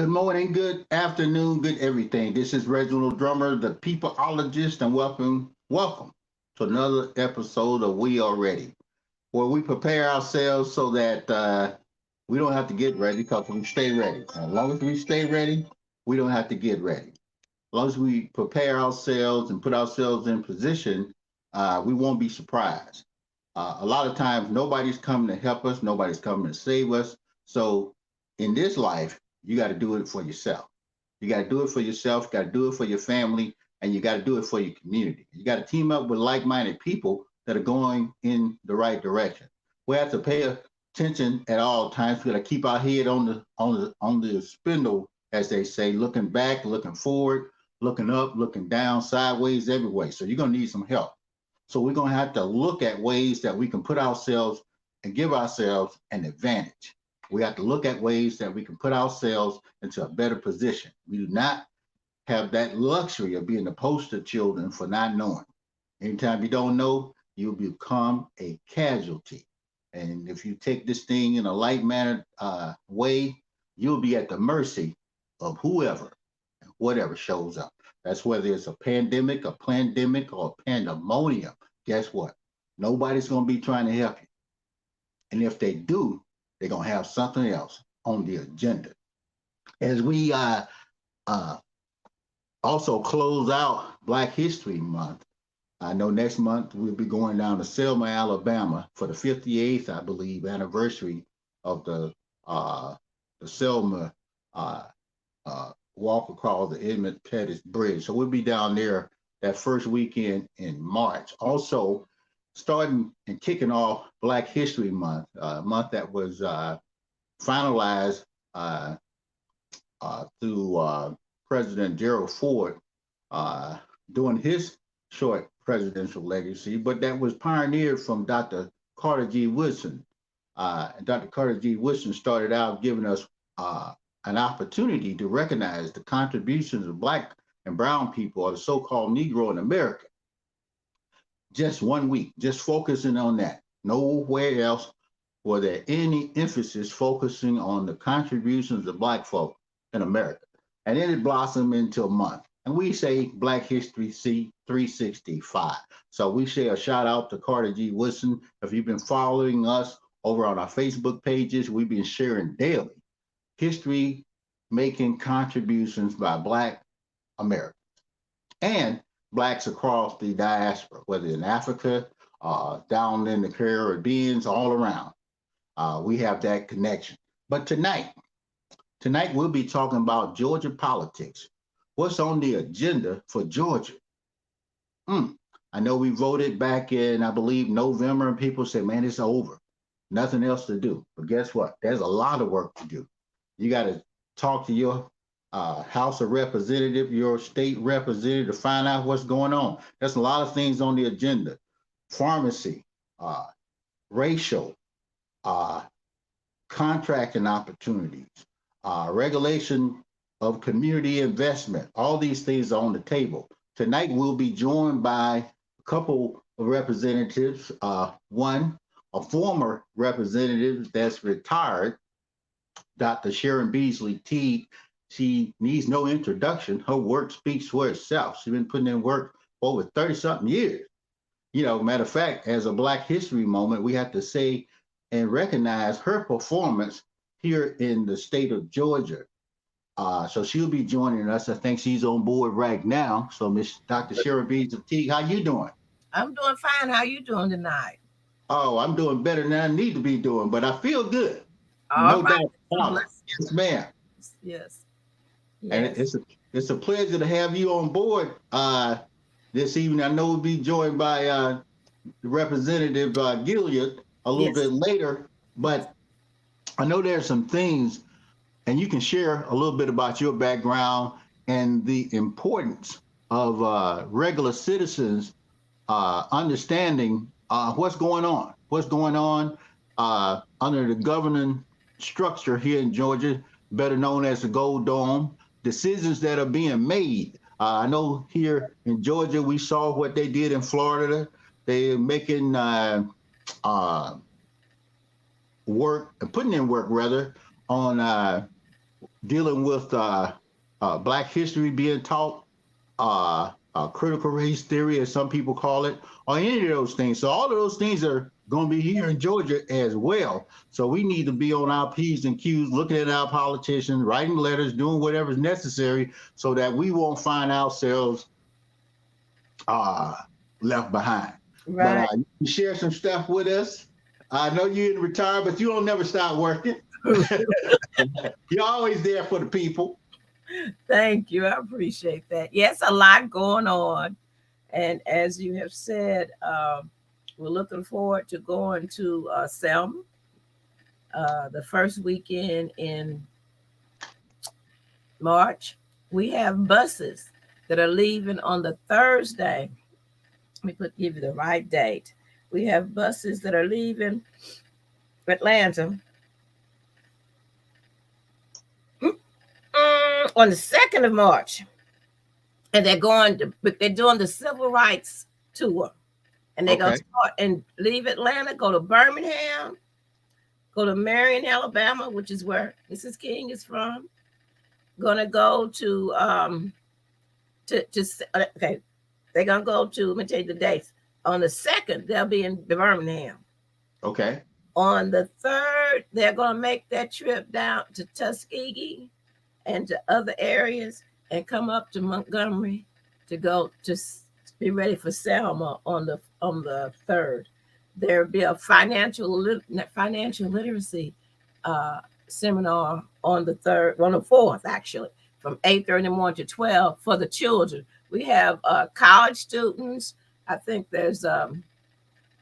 Good morning, good afternoon, good everything. This is Reginal Drummer, the peopleologist, and welcome to another episode of We Are Ready, where we prepare ourselves so that we don't have to get ready because we stay ready. As long as we stay ready, we don't have to get ready. As long as we prepare ourselves and put ourselves in position, we won't be surprised. A lot of times, nobody's coming to help us, nobody's coming to save us. So, in this life, you got to do it for yourself. You got to do it for yourself, you got to do it for your family, and you got to do it for your community. You got to team up with like minded people that are going in the right direction. We have to pay attention at all times. We got to keep our head on the spindle, as they say, looking back, looking forward, looking up, looking down, sideways, every way. So you're gonna need some help. So we're gonna have to look at ways that we can put ourselves and give ourselves an advantage. We have to look at ways that we can put ourselves into a better position. We do not have that luxury of being the poster children for not knowing. Anytime you don't know, you become a casualty. And if you take this thing in a light mannered way, you'll be at the mercy of whoever and whatever shows up. That's whether it's a pandemic, a plandemic, or a pandemonium. Guess what? Nobody's going to be trying to help you. And if they do, they're going to have something else on the agenda. As we also close out Black History Month, I know next month we'll be going down to Selma, Alabama for the 58th, I believe, anniversary of the Selma walk across the Edmund Pettus Bridge. So we'll be down there that first weekend in March. Also, starting and kicking off Black History Month, a month that was finalized through President Gerald Ford during his short presidential legacy, but that was pioneered from Dr. Carter G. Woodson. And Dr. Carter G. Woodson started out giving us an opportunity to recognize the contributions of Black and Brown people, or the so-called Negro in America. Just 1 week, just focusing on that. Nowhere else was there any emphasis focusing on the contributions of Black folk in America. And then it blossomed into a month. And we say Black History C365. So we say a shout out to Carter G. Woodson. If you've been following us over on our Facebook pages, we've been sharing daily history making contributions by Black Americans and Blacks across the diaspora, whether in Africa, down in the Caribbean, all around. We have that connection. But tonight we'll be talking about Georgia politics. What's on the agenda for Georgia? I know we voted back in, I believe, November, and people said, man, it's over. Nothing else to do. But guess what? There's a lot of work to do. You got to talk to your House of Representative, your state representative to find out what's going on. There's a lot of things on the agenda. Pharmacy, racial, contracting opportunities, regulation of community investment. All these things are on the table. Tonight, we'll be joined by a couple of representatives. One, a former representative that's retired, Dr. Sharon Beasley Teague. She needs no introduction. Her work speaks for itself. She's been putting in work for over 30-something years. You know, matter of fact, as a Black History moment, we have to say and recognize her performance here in the state of Georgia. So she'll be joining us. I think she's on board right now. So Miss Dr. Sharon Beasley Teague, how you doing? I'm doing fine. How you doing tonight? Oh, I'm doing better than I need to be doing, but I feel good. All No right. doubt about it. Bless Yes, ma'am. Yes. And Yes. it's a pleasure to have you on board this evening. I know we'll be joined by Representative Gilliard a little Yes. bit later, Yes. but I know there's some things, and you can share a little bit about your background and the importance of regular citizens understanding what's going on under the governing structure here in Georgia, better known as the Gold Dome, decisions that are being made. I know here in Georgia, we saw what they did in Florida. They're making work, putting in work rather, on dealing with Black history being taught, critical race theory, as some people call it, or any of those things. So all of those things are going to be here in Georgia as well. So we need to be on our P's and Q's, looking at our politicians, writing letters, doing whatever's necessary so that we won't find ourselves uh, left behind. But Right. you share some stuff with us. I know you're in retirement, but you don't never stop working. You're always there for the people. Thank you. I appreciate that. Yes, a lot going on. And as you have said, we're looking forward to going to Selma the first weekend in March. We have buses that are leaving on the Thursday. Let me give you the right date. We have buses that are leaving Atlanta on the 2nd of March. And they're doing the civil rights tour. And they're going to start and leave Atlanta, go to Birmingham, go to Marion, Alabama, which is where Mrs. King is from. Going to go to okay. They're going to go to, let me tell you the dates. On the 2nd, they'll be in Birmingham. Okay. On the 3rd, they're going to make that trip down to Tuskegee and to other areas and come up to Montgomery to go to be ready for Selma on the 3rd. There'll be a financial literacy seminar on the 4th, actually, from 8:30 in the morning to 12 for the children. We have college students. I think there's 3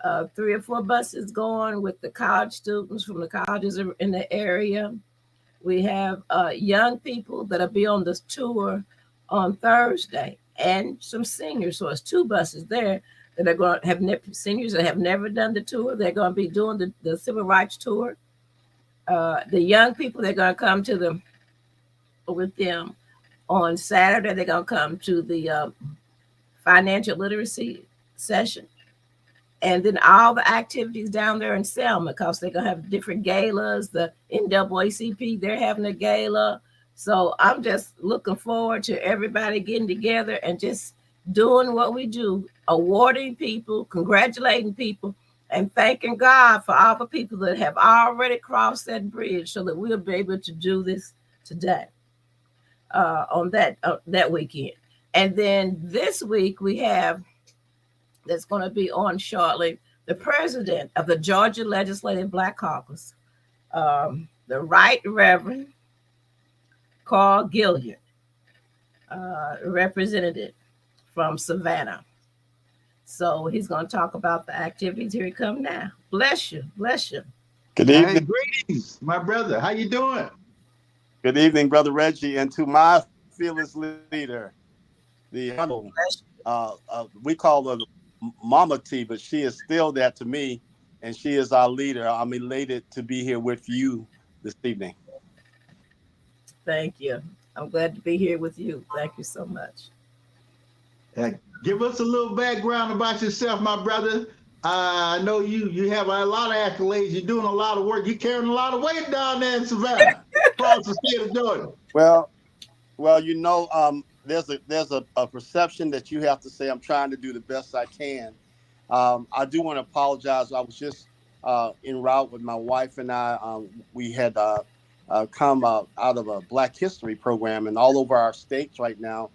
or 4 buses going with the college students from the colleges in the area. We have young people that'll be on this tour on Thursday, and some seniors. So it's 2 buses there that are going to have seniors that have never done the tour. They're going to be doing the civil rights tour. The young people, they're going to come to them with them on Saturday. They're going to come to the financial literacy session. And then all the activities down there in Selma, because they're going to have different galas. The NAACP, they're having a gala. So I'm just looking forward to everybody getting together and just doing what we do, awarding people, congratulating people, and thanking God for all the people that have already crossed that bridge so that we'll be able to do this today on that weekend. And then this week we have, that's going to be on shortly, the president of the Georgia Legislative Black Caucus, the Right Reverend Carl Gilliard, representative from Savannah. So he's going to talk about the activities. Here he comes now. Bless you. Bless you. Good evening. Hey, greetings, my brother. How you doing? Good evening, Brother Reggie, and to my fearless leader, the Honorable, we call her Mama T, but she is still that to me, and she is our leader. I'm elated to be here with you this evening. Thank you. I'm glad to be here with you. Thank you so much. Give us a little background about yourself, my brother. I know you have a lot of accolades. You're doing a lot of work. You're carrying a lot of weight down there in Savannah, across the state of Georgia. Well, you know, there's a perception that you have to say, I'm trying to do the best I can. I do want to apologize. I was just en route with my wife and I. We had come out of a Black History program, and all over our states right now,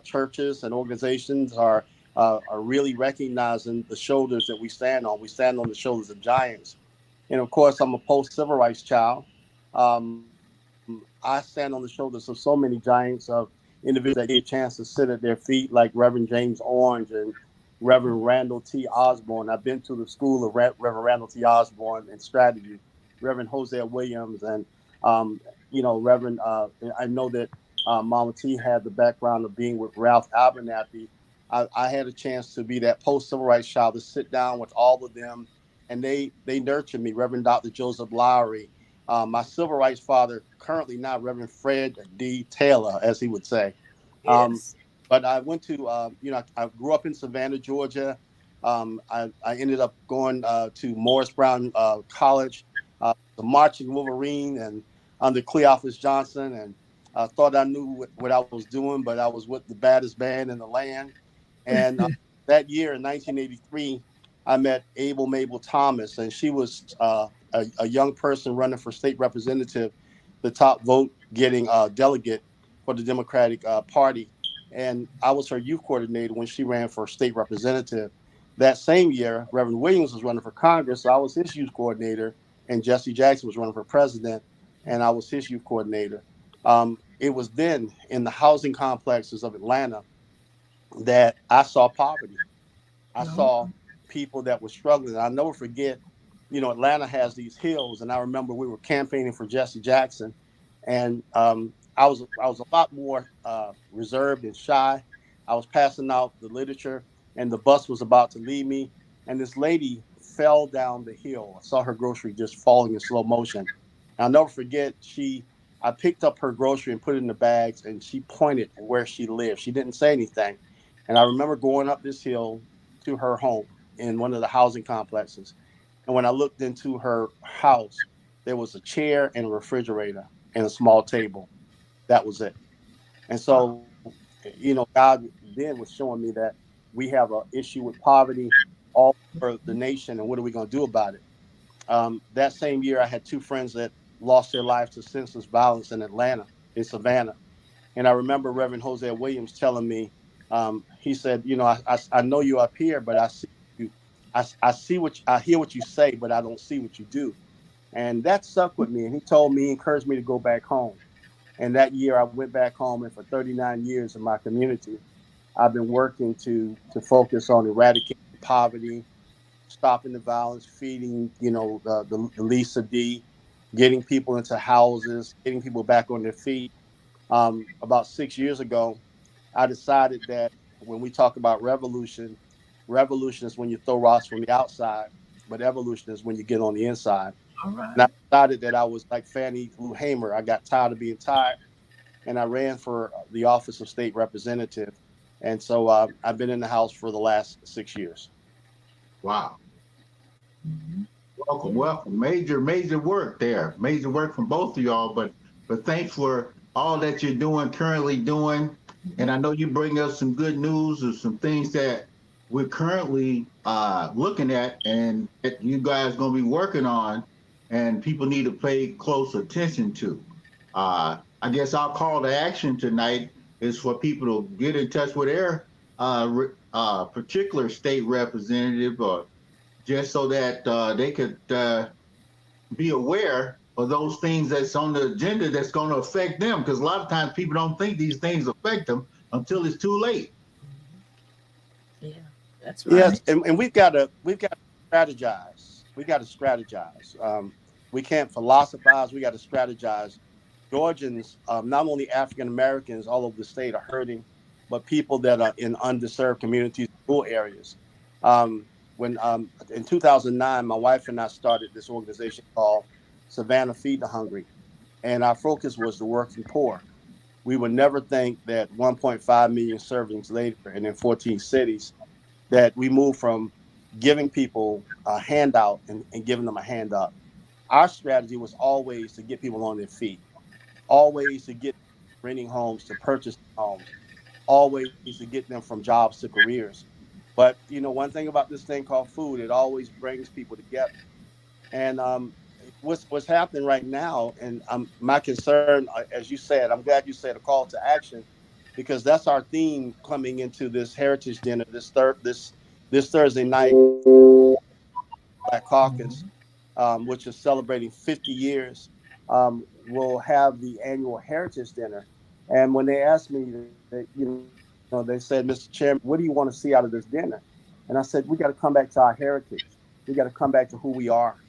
churches and organizations are really recognizing the shoulders that we stand on. We stand on the shoulders of giants. And of course, I'm a post-civil rights child. I stand on the shoulders of so many giants, of individuals that get a chance to sit at their feet, like Reverend James Orange and Reverend Randall T. Osborne. I've been to the school of Reverend Randall T. Osborne and strategy, Reverend Hosea Williams, and Reverend. I know that Mama T had the background of being with Ralph Abernathy. I had a chance to be that post-civil rights child, to sit down with all of them, and they nurtured me. Reverend Dr. Joseph Lowry, my civil rights father, currently now Reverend Fred D. Taylor, as he would say. Yes. But I went to, I grew up in Savannah, Georgia. I ended up going to Morris Brown College, the Marching Wolverine, and under Cleophas Johnson, and I thought I knew what I was doing, but I was with the baddest band in the land. And that year in 1983, I met Abel Mabel Thomas, and she was a young person running for state representative, the top vote getting delegate for the Democratic Party. And I was her youth coordinator when she ran for state representative. That same year, Reverend Williams was running for Congress, so I was his youth coordinator, and Jesse Jackson was running for president, and I was his youth coordinator. It was then in the housing complexes of Atlanta that I saw poverty. I No. saw people that were struggling. I'll never forget, Atlanta has these hills, and I remember we were campaigning for Jesse Jackson, and I was a lot more reserved and shy. I was passing out the literature, and the bus was about to leave me, and this lady fell down the hill. I saw her grocery just falling in slow motion. I'll never forget. I picked up her grocery and put it in the bags, and she pointed where she lived. She didn't say anything, and I remember going up this hill to her home in one of the housing complexes. And when I looked into her house, there was a chair and a refrigerator and a small table. That was it. And Wow. so, God then was showing me that we have an issue with poverty all over the nation. And what are we going to do about it? That same year, I had two friends that lost their lives to senseless violence in Atlanta, in Savannah. And I remember Reverend Jose Williams telling me, he said, I know you're up here, but I see you. I hear what you say, but I don't see what you do. And that stuck with me. And he told me, he encouraged me to go back home. And that year I went back home, and for 39 years in my community, I've been working to focus on eradicating poverty, stopping the violence, feeding, the Lisa D, getting people into houses, getting people back on their feet. About 6 years ago, I decided that when we talk about revolution, revolution is when you throw rocks from the outside, but evolution is when you get on the inside. All And I right. decided that I was like Fannie Lou Hamer. I got tired of being tired, and I ran for the office of state representative. And so I've been in the House for the last 6 years. Wow. Mhm. Welcome, Yeah. welcome. Major, major work there. Major work from both of y'all. But thanks for all that you're doing, currently doing. And Mhm. I know you bring us some good news or some things that we're currently looking at and that you guys gonna be working on and people need to pay close attention to. I guess our call to action tonight is for people to get in touch with their particular state representative or just so that they could be aware of those things that's on the agenda that's going to affect them. Because a lot of times people don't think these things affect them until it's too late. Yeah, that's Yes, right. and we've got to strategize. We got to strategize. We can't philosophize. We got to strategize. Georgians, not only African Americans all over the state, are hurting, but people that are in underserved communities, rural areas. When In 2009, my wife and I started this organization called Savannah Feed the Hungry, and our focus was the working poor. We would never think that 1.5 million servings later, and in 14 cities, that we moved from giving people a handout and giving them a hand up. Our strategy was always to get people on their feet, always to get renting homes to purchase homes, always to get them from jobs to careers. But one thing about this thing called food, it always brings people together. And what's happening right now, and my concern, as you said, I'm glad you said a call to action, because that's our theme coming into this Heritage Dinner this Thursday night, Black Caucus, Mhm. which is celebrating 50 years. We'll have the annual Heritage Dinner, and when they asked me, they said, "Mr. Chairman, what do you want to see out of this dinner?" And I said, "We got to come back to our heritage. We got to come back to who we are."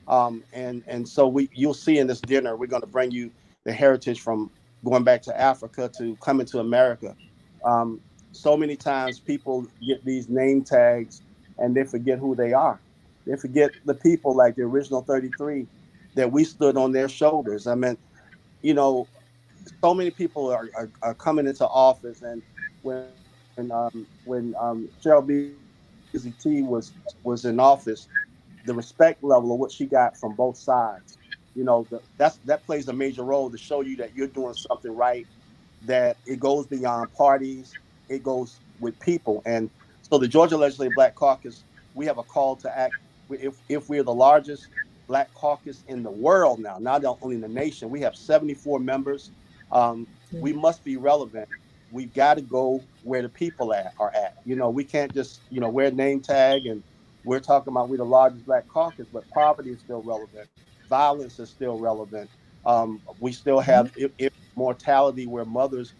And so you'll see in this dinner, we're going to bring you the heritage from going back to Africa to coming to America. Um, so many times people get these name tags and they forget who they are. They forget the people like the original 33 that we stood on their shoulders. I mean, you know, so many people are coming into office, and when Cheryl Beasley T was in office, the respect level of what she got from both sides. that plays a major role to show you that you're doing something right, that it goes beyond parties, it goes with people. And so the Georgia Legislative Black Caucus, we have a call to act. If we're the largest Black caucus in the world now, not only in the nation, we have 74 members. Um, we must be relevant. We've got to go where the people are at. We can't just wear a name tag and we're talking about we're the largest Black caucus, but poverty is still relevant. Violence is still relevant. We still have mortality where mothers,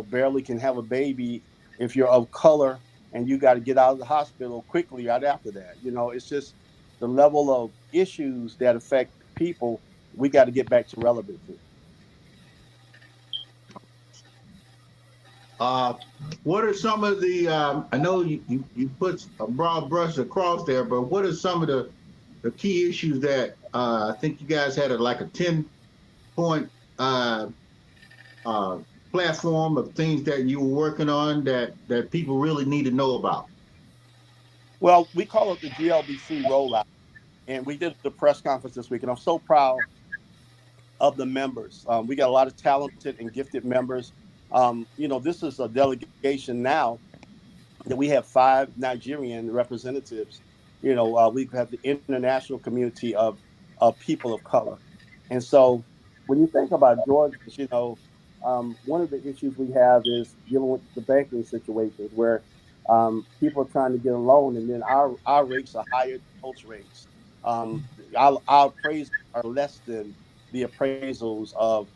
barely can have a baby if you're of color, and you got to get out of the hospital quickly right after that. It's just the level of issues that affect people. We got to get back to relevancy. Uh, what are some of the? I know you put a broad brush across there, but what are some of the key issues that I think you guys had like a 10-point uh, platform of things that you were working on that people really need to know about? Well, we call it the GLBC rollout, and we did the press conference this week, and I'm so proud of the members. We got a lot of talented and gifted members. This is a delegation now that we have 5 Nigerian representatives. We have the international community of people of color. And so when you think about Georgia, one of the issues we have is dealing with the banking situations where people are trying to get a loan, and then our rates are higher than most rates. Our appraisals are less than the appraisals of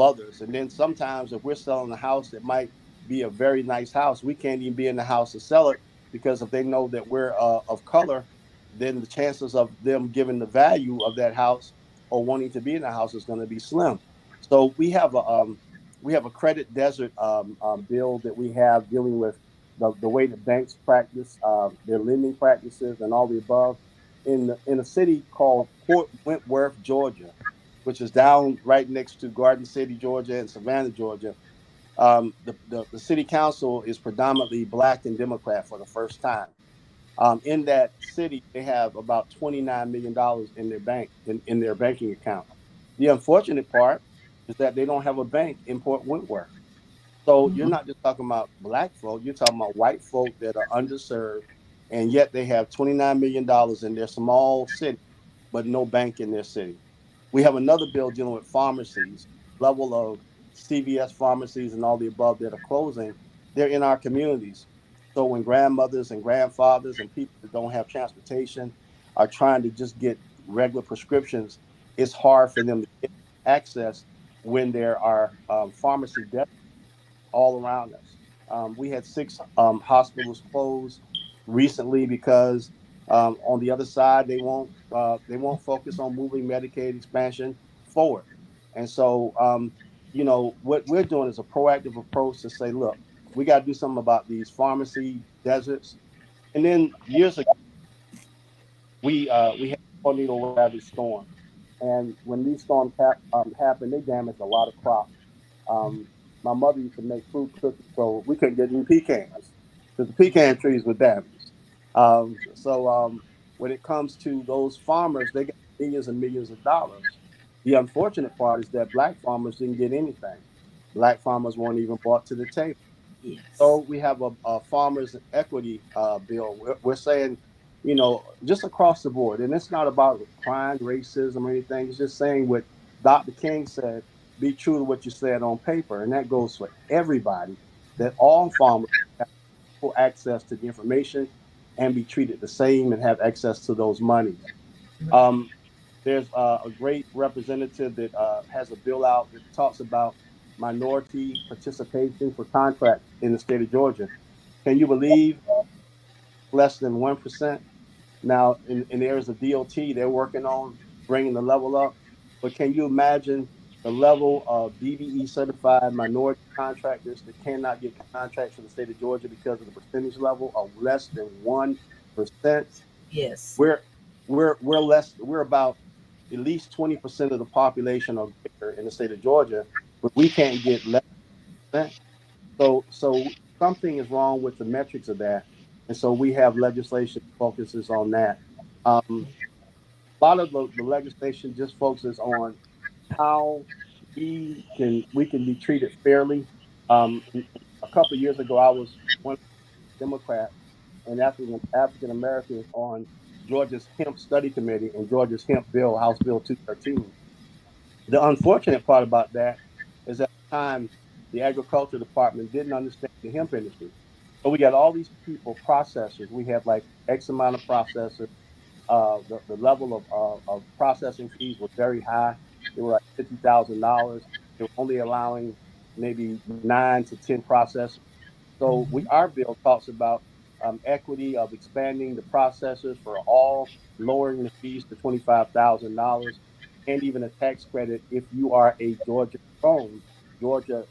others. And then sometimes if we're selling a house that might be a very nice house, we can't even be in the house to sell it, because if they know that we're of color, then the chances of them giving the value of that house or wanting to be in the house is going to be slim. So we have a credit desert bill that we have dealing with the way the banks practice their lending practices and all the above in a city called Port Wentworth, Georgia, which is down right next to Garden City, Georgia, and Savannah, Georgia. The city council is predominantly Black and Democrat for the first time. In that city, they have about $29 million in their in their banking account. The unfortunate part is that they don't have a bank in Port Wentworth. So you're not just talking about Black folk, you're talking about white folk that are underserved, and yet they have $29 million in their small city, but no bank in their city. We have another bill dealing with pharmacies, level of CVS pharmacies and all the above that are closing. They're in our communities. So when grandmothers and grandfathers and people that don't have transportation are trying to just get regular prescriptions, it's hard for them to get access when there are pharmacy deserts all around us. We had 6 hospitals close recently because on the other side they won't focus on moving Medicaid expansion forward. And so what we're doing is a proactive approach to say, look, we got to do something about these pharmacy deserts. And then years ago we had a tornado ravaged storm, and when these storms happened, they damaged a lot of crops. Um, my mother used to make fruit cookies, so we couldn't get any pecans because the pecan trees were damaged. So when it comes to those farmers, they got millions and millions of dollars. The unfortunate part is that Black farmers didn't get anything. Black farmers weren't even brought to the table. So Yes. we have a farmers equity bill. We're saying, just across the board, and it's not about crime, racism, or anything. It's just saying what Dr. King said: be true to what you said on paper, and that goes for everybody. That all farmers have full access to the information and be treated the same and have access to those monies. Um, there's a great representative that has a bill out that talks about minority participation for contracts in the state of Georgia. Can you believe less than 1%? Now, in the areas of DOT, they're working on bringing the level up. But can you imagine the level of DBE certified minority contractors that cannot get contracts for the state of Georgia because of the percentage level of less than 1%? Yes. We're we're about at least 20% of the population or greater in the state of Georgia, but we can't get less than that. So something is wrong with the metrics of that, and so we have legislation that focuses on that. Um, lot of the legislation just focuses on how we can be treated fairly. A couple of years ago, I was one Democrat and African Americans on Georgia's hemp study committee and Georgia's hemp bill, House Bill 213. The unfortunate part about that is at the time the agriculture department didn't understand the hemp industry. So we got all these people, processors. We had like X amount of processors. The level of processing fees was very high. They were like $50,000. They were only allowing maybe 9 to 10 processors. So our bill talks about equity of expanding the processors for all, lowering the fees to $25,000, and even a tax credit if you are a Georgia owned Georgia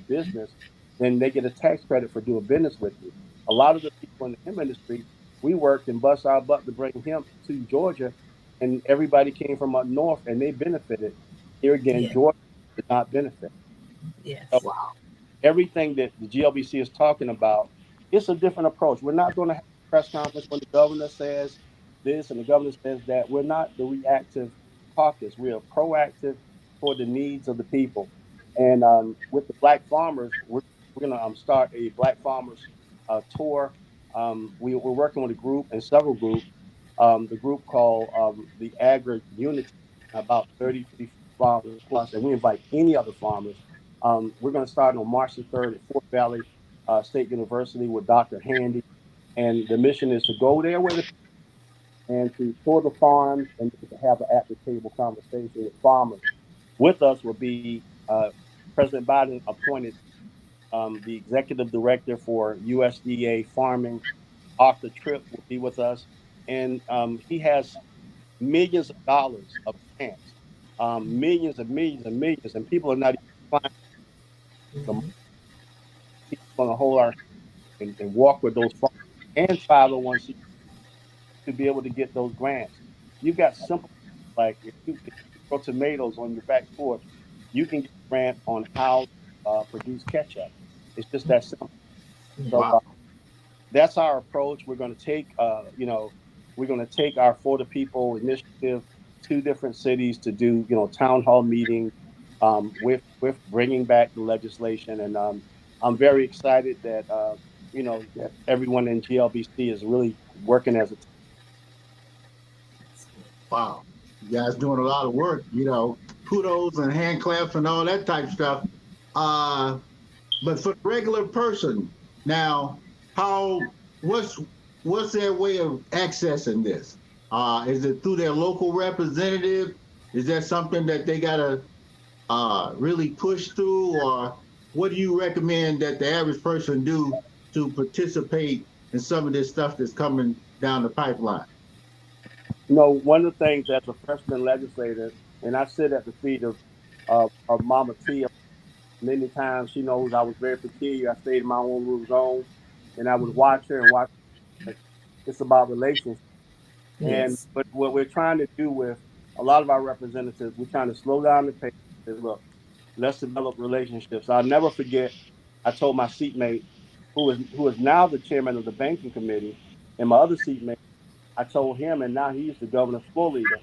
business, then they get a tax credit for doing business with you. A lot of the people in the hemp industry, we worked and bust our butt to bring hemp to Georgia, and everybody came from up north and they benefited. Here again, Yeah. Georgia did not benefit. So Yes. Wow. everything that the GLBC is talking about, it's a different approach. We're not going to have a press conference when the governor says this and the governor says that. We're not the reactive caucus. We are proactive for the needs of the people. And with the Black farmers, we're going to start a Black farmers tour. We're working with a group and several groups. The group called the Agri Unity, about 30 farmers plus, and we invite any other farmers. We're going to start on March the 3rd at Fort Valley State University with Dr. Handy. And the mission is to go there with it and to tour the farms and to have an at the table conversation with farmers. With us will be President Biden appointed the executive director for USDA Farming. Arthur Tripp will be with us. And he has millions of dollars of grants, millions and millions and millions, and people are not even finding the money. He's going to hold our and walk with those farmers and 501c to be able to get those grants. You've got simple like if you grow tomatoes on your back porch, you can get a grant on how to produce ketchup. It's just that simple. So Wow. that's our approach. We're going to take our For the People initiative to different cities to do, town hall meetings with bringing back the legislation. And I'm very excited that, that everyone in GLBC is really working as a team. Wow. You guys doing a lot of work, kudos and hand claps and all that type of stuff. Uh, but for the regular person, now, how, what's, what's their way of accessing this? Is it through their local representative? Is that something that they got to really push through, or what do you recommend that the average person do to participate in some of this stuff that's coming down the pipeline? One of the things as a freshman legislator, and I sit at the feet of Mama T. Many times she knows I was very peculiar. I stayed in my own little zone, and I would watch her and watch her. It's about relationships. And Yes. what we're trying to do with a lot of our representatives, we're trying to slow down the pace. And look, let's develop relationships. I'll never forget. I told my seatmate, who is now the chairman of the banking committee, and my other seatmate, I told him, and now he's the governor's floor leader.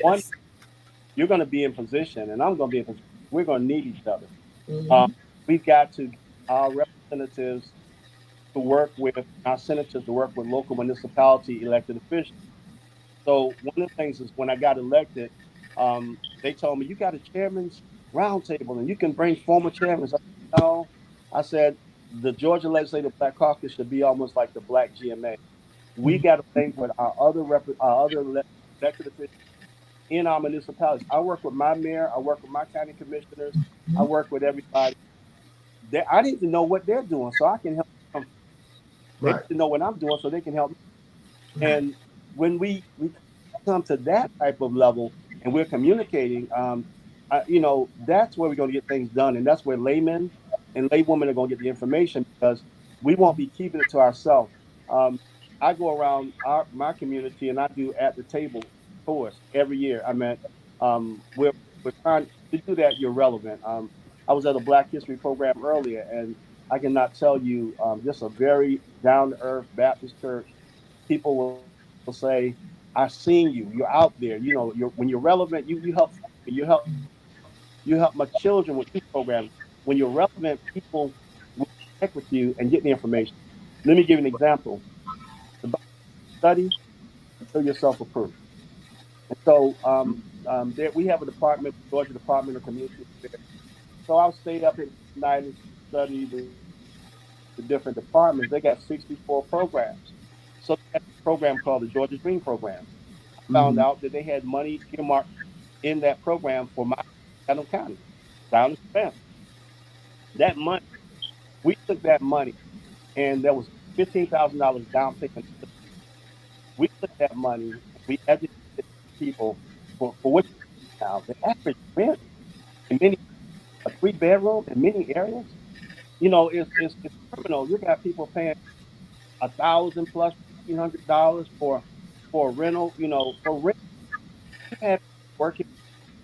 One, Yes. you're going to be in position, and I'm going to be in position. We're going to need each other. Um, Mm-hmm. we've got to get our representatives to work with our senators to work with local municipality elected officials. So one of the things is when I got elected, they told me you got a chairman's roundtable and you can bring former chairmen. I said, no, I said the Georgia Legislative Black Caucus should be almost like the Black GMA. We got to think with our other elected officials in our municipalities. I work with my mayor. I work with my county commissioners. I work with everybody. I need to know what they're doing so I can help them. They Right. need to know what I'm doing so they can help me. Right. And when we come to that type of level and we're communicating, that's where we're going to get things done. And that's where laymen and laywomen are going to get the information because we won't be keeping it to ourselves. Um, I go around my community and I do at the table tours every year. We're trying to do that. You're relevant. I was at a Black History program earlier, and I cannot tell you, just a very down to earth Baptist church. People will say, I've seen you. You're out there. You know, when you're relevant, you help. You help my children with youth programs. When you're relevant, people will connect with you and get the information. Let me give you an example. The Bible study until you're self-approved. And so there we have a department, Georgia Department of Community Affairs. So I'll stay up at night and study the different departments. They got 64 programs. So they had a program called the Georgia Dream Program. I found Mhm. out that they had money earmarked in that program for my Adams County, down in Savannah. That money, we took that money, and there was $15,000 down payment. We took that money and we educated people for what now the average rent in many a 3 bedroom in many areas, you know, it's criminal. You got people paying 1,000 plus $1,500 for a rental, you know, for rent. You have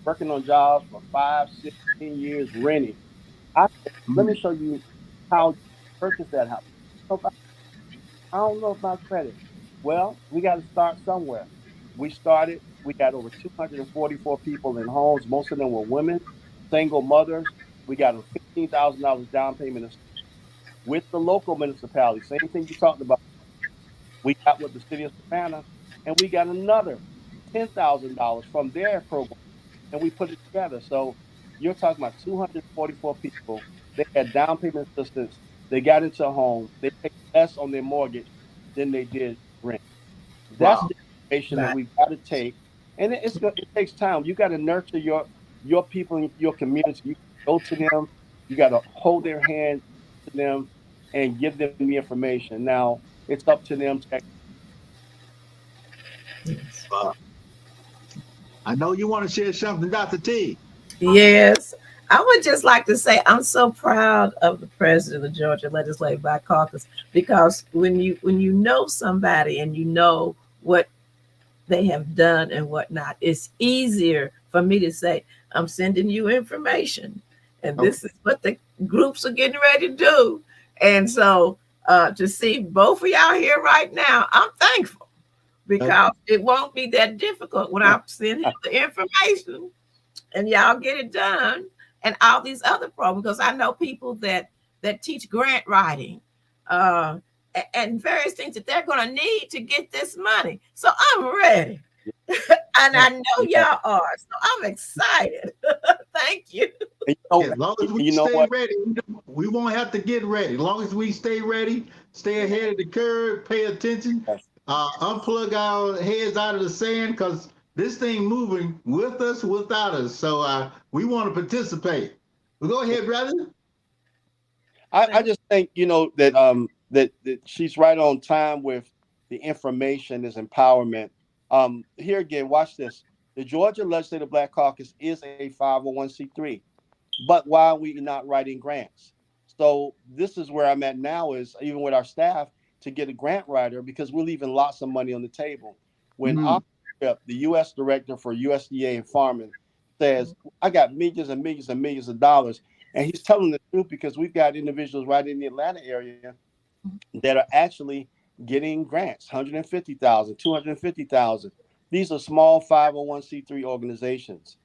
working on jobs for 5, 6, 10 years renting. I Let me Mhm. show you how you purchase that house. I don't know about credit. Well, we got to start somewhere. We got over 244 people in homes. Most of them were women, single mothers. We got a $15,000 down payment with the local municipality. Same thing you talked about. We got with the city of Savannah, and we got another $10,000 from their program, and we put it together. So you're talking about 244 people. They had down payment assistance. They got into a home. They paid less on their mortgage than they did rent. That's Wow. the information that Right. we've got to take, and it takes time. You got to nurture your people in your community. You go to them. You got to hold their hand to them and give them the information. Now it's up to them to. Yes. Uh, I know you want to share something, Dr. T. Yes. I would just like to say I'm so proud of the president of the Georgia Legislative Black Caucus, because when you know somebody and you know what they have done and whatnot, it's easier for me to say, I'm sending you information. And Okay. this is what the groups are getting ready to do. And so to see both of y'all here right now, I'm thankful, because it won't be that difficult when I send him the information and y'all get it done, and all these other programs, because I know people that teach grant writing, uh, and various things that they're going to need to get this money. So I'm ready, and I know Yeah, y'all are. So I'm excited. Thank you. and you know, As long as we you know stay what? ready, we won't have to get ready. As long as we stay ready, stay ahead of the curve, pay attention, unplug our heads out of the sand, because this thing moving with us, without us. So we want to participate. Well, go ahead, brother. I just think that she's right on time with the information is empowerment. Here again, watch this. The Georgia Legislative Black Caucus is a 501c3, but why are we not writing grants? So this is where I'm at now, is even with our staff, to get a grant writer, because we're leaving lots of money on the table. When Mm, the U.S. director for USDA and farming says, I got millions and millions and millions of dollars, and he's telling the truth, because we've got individuals right in the Atlanta area that are actually getting grants, 150,000, 250,000. These are small 501c3 organizations.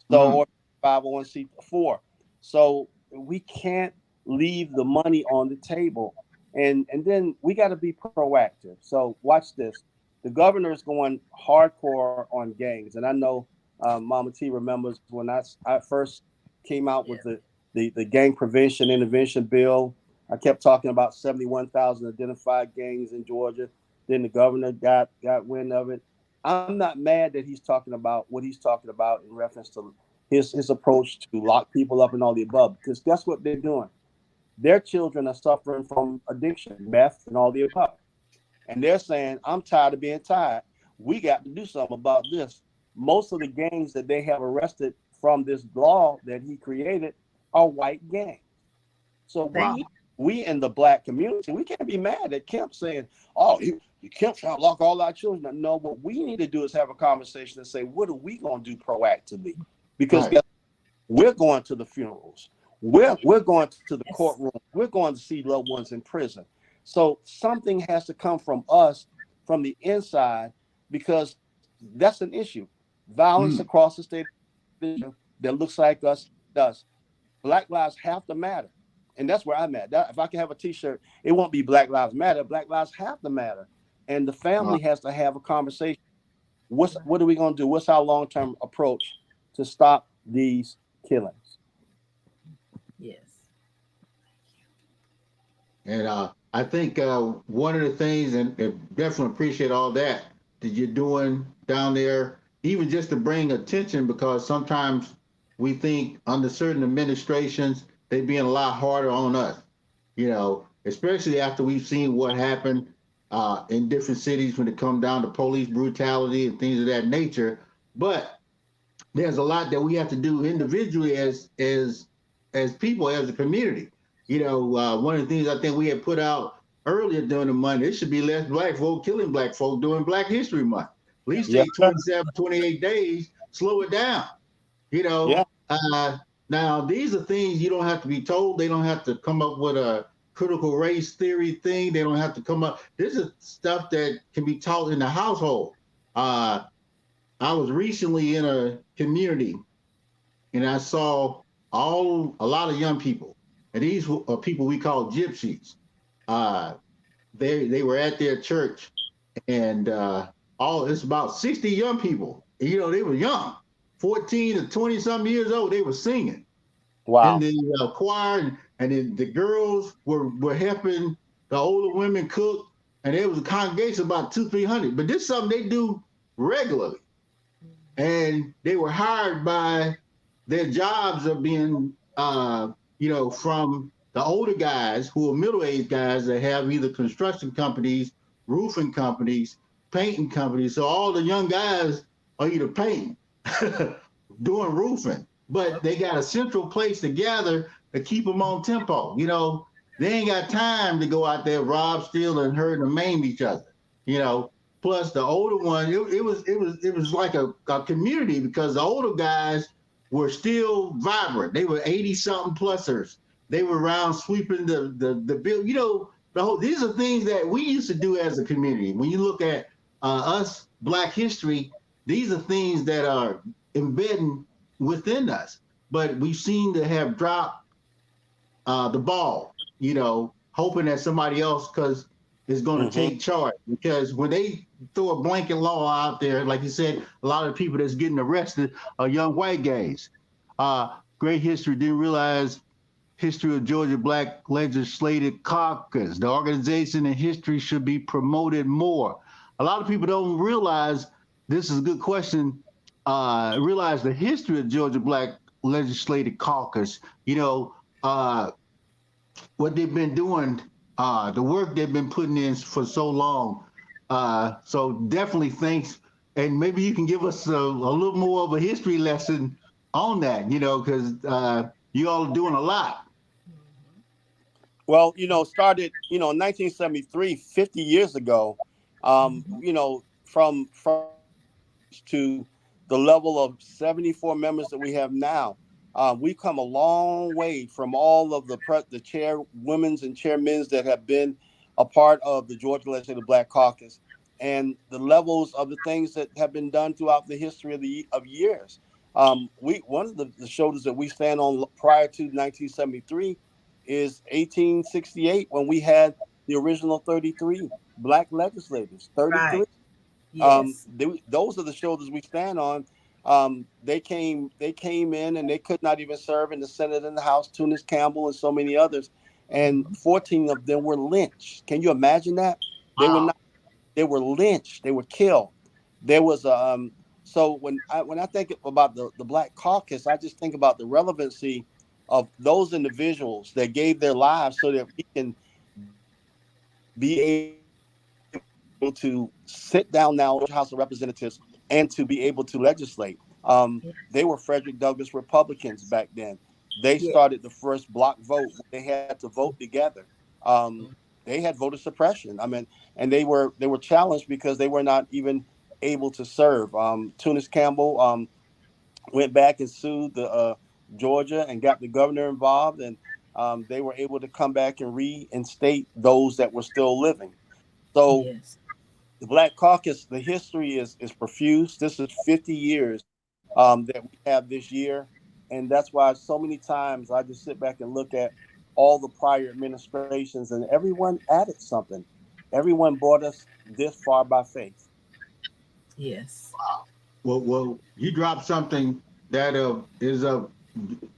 So, mm, or 501c4. So we can't leave the money on the table. And then we got to be proactive. So watch this. The governor is going hardcore on gangs. And I know Mama T remembers when I first came out with the gang prevention intervention bill. I kept talking about 71,000 identified gangs in Georgia. Then the governor got wind of it. I'm not mad that he's talking about what he's talking about in reference to his approach to lock people up and all the above. Because guess what they're doing? Their children are suffering from addiction, meth, and all the above. And they're saying, I'm tired of being tired. We got to do something about this. Most of the gangs that they have arrested from this law that he created are white gangs. So Thank wow. we in the black community, we can't be mad at Kemp saying, "Oh, you Kemp trying to lock all our children." No, what we need to do is have a conversation and say, "What are we going to do proactively?" Because Right. we're going to the funerals, we're going to the Yes. courtroom, we're going to see loved ones in prison. So something has to come from us, from the inside, because That's an issue. Violence Mm. across the state that looks like us does. Black lives have to matter. And that's where I'm at. If I can have a t-shirt, it won't be Black Lives Matter. Black lives have to matter. And the Uh, family has to have a conversation. What are we going to do? What's our long-term approach to stop these killings? Yes. and I think one of the things, and definitely appreciate all that you're doing down there, even just to bring attention, because sometimes we think under certain administrations they being a lot harder on us, especially after we've seen what happened in different cities when it comes down to police brutality and things of that nature. But there's a lot that we have to do individually as people, as a community. One of the things I think we had put out earlier during the month, it should be less black folk killing black folk during Black History Month. At least Yeah, take 27, 28 days, slow it down. You yeah, know, now these are things you don't have to be told. They don't have to come up with a critical race theory thing. They don't have to come up. This is stuff that can be taught in the household. Uh, I was recently in a community and I saw a lot of young people, and these are people we call gypsies. Uh, they were at their church, and all it's about 60 young people. They were young, 14 to 20 something years old. They were singing in wow, the choir, and then the girls were helping the older women cook, and there was a congregation about 200-300. But this is something they do regularly, and they were hired by their jobs are being from the older guys who are middle-aged guys that have either construction companies, roofing companies, painting companies. So all the young guys are either painting, doing roofing, but they got a central place to gather to keep them on tempo. They ain't got time to go out there, rob, steal, and hurt and maim each other. You know, Plus the older one, it was like a community, because the older guys were still vibrant. They were 80 something plusers. They were around sweeping the bill. These are things that we used to do as a community. When you look at us, Black history, these are things that are embedding within us. But we seem to have dropped the ball, hoping that somebody else is going to hmm take charge. Because when they throw a blanket law out there, like you said, a lot of the people that's getting arrested are young white gays. Great history, didn't realize history of Georgia Black Legislative Caucus. The organization and history should be promoted more. A lot of people don't realize, this is a good question, realize the history of Georgia Black Legislative Caucus. Uh, what they've been doing, the work they've been putting in for so long. So definitely thanks. And maybe you can give us a little more of a history lesson on that, because you all are doing a lot. Well, started, in 1973, 50 years ago, from to the level of 74 members that we have now. We've come a long way from all of the chairwomen's and chairmen that have been a part of the Georgia Legislative Black Caucus, and the levels of the things that have been done throughout the history of years. One of the shoulders that we stand on prior to 1973 is 1868, when we had the original 33 Black legislators. 33. Right. Yes. Those are the shoulders we stand on. They came in and they could not even serve in the Senate and the House. Tunis Campbell and so many others, and 14 of them were lynched. Can you imagine that? They were Wow. not. They were lynched. They were killed. There was So when I think about the Black Caucus, I just think about the relevancy of those individuals that gave their lives so that we can be able to sit down now in the House of Representatives and to be able to legislate. Yes. They were Frederick Douglass Republicans back then. They Yes. started the first block vote. They had to vote together. They had voter suppression. And they were challenged because they were not even able to serve. Tunis Campbell went back and sued the Georgia and got the governor involved, and they were able to come back and reinstate those that were still living. So Yes. the Black Caucus, the history is profuse. This is 50 years that we have this year. And that's why so many times I just sit back and look at all the prior administrations, and everyone added something. Everyone brought us this far by faith. Yes. Well, you dropped something that is of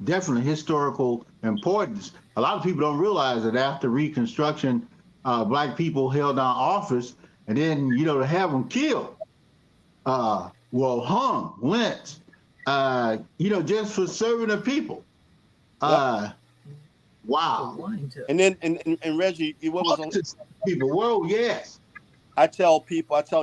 definitely historical importance. A lot of people don't realize that after Reconstruction, black people held down office, and then to have them killed, hung, lynched, just for serving the people. Yep. Wow. And then and Reggie, what was on people? Whoa, yes. I tell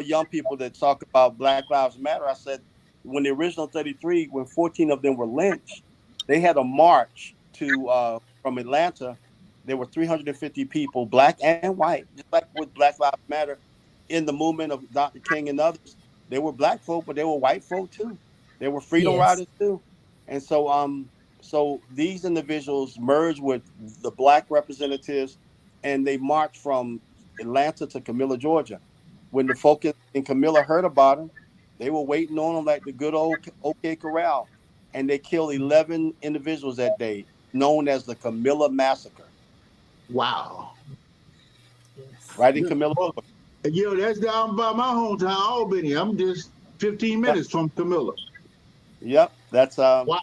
young people that talk about Black Lives Matter, I said, when the original 33, when 14 of them were lynched, they had a march to from Atlanta. There were 350 people, black and white, just like with Black Lives Matter, in the movement of Dr. King and others. They were black folk, but they were white folk too. They were freedom riders too. And so these individuals merged with the black representatives, and they marched from Atlanta to Camilla, Georgia. When the folk in Camilla heard about them, they were waiting on them like the good old OK Corral, and they killed 11 individuals that day, known as the Camilla Massacre. Wow. Yes. Right in Camilla. Well, that's down by my hometown, Albany. I'm just 15 minutes from Camilla. Yep, that's wow.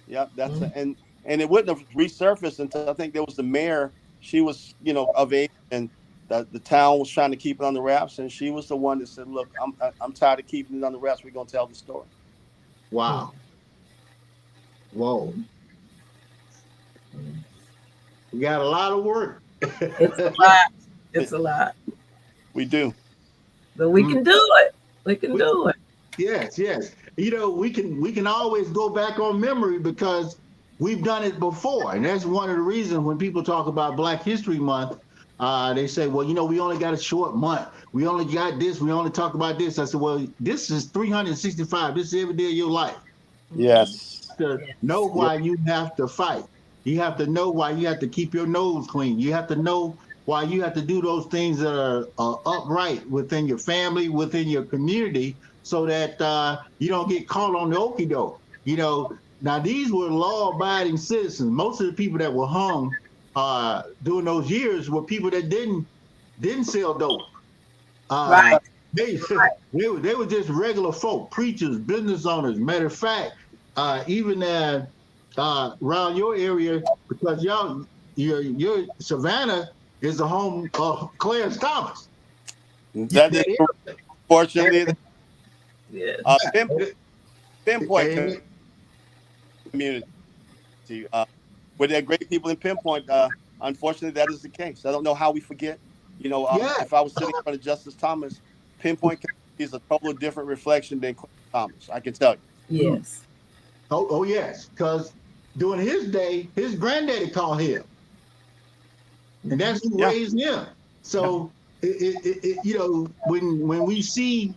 Yep, that's and it wouldn't have resurfaced until I think there was the mayor. She was, of age, and the town was trying to keep it on the wraps, and she was the one that said, "Look, I'm tired of keeping it on the wraps. We're gonna tell the story." Wow. Whoa. We got a lot of work. It's a lot. It's a lot. We do. But we can do it. We can do it. Yes. We can always go back on memory because we've done it before. And that's one of the reasons when people talk about Black History Month, they say, well, we only got a short month. We only got this. We only talk about this. I said, well, this is 365. This is every day of your life. Yes. You have to know why you have to fight. You have to know why you have to keep your nose clean. You have to know why you have to do those things that are upright within your family, within your community, so that you don't get caught on the okie doke. Now these were law-abiding citizens. Most of the people that were hung during those years were people that didn't sell dope. Right. They were just regular folk, preachers, business owners. Matter of fact, even around your area, because your Savannah is the home of Clarence Thomas. That is fortunately Pinpoint community. Where there are great people in Pinpoint, unfortunately, that is the case. I don't know how we forget. If I was sitting in front of Justice Thomas, Pinpoint is a totally different reflection than Clarence Thomas. I can tell you. Yes. Oh yes, because during his day, his granddaddy called him, and that's who raised him. So when we see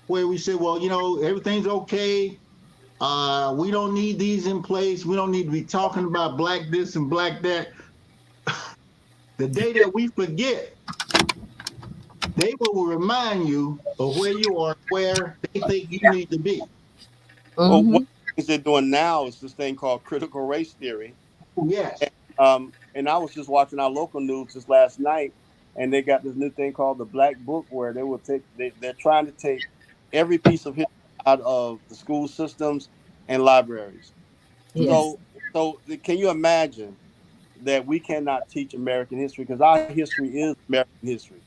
where we say, well, everything's okay, we don't need these in place. We don't need to be talking about black this and black that. The day that we forget, they will remind you of where you are, where they think you need to be. Well, what they're doing now is this thing called critical race theory. Yes. And I was just watching our local news this last night, and they got this new thing called the Black Book, where they're trying to take every piece of history out of the school systems and libraries. Yes. So can you imagine that we cannot teach American history because our history is American history?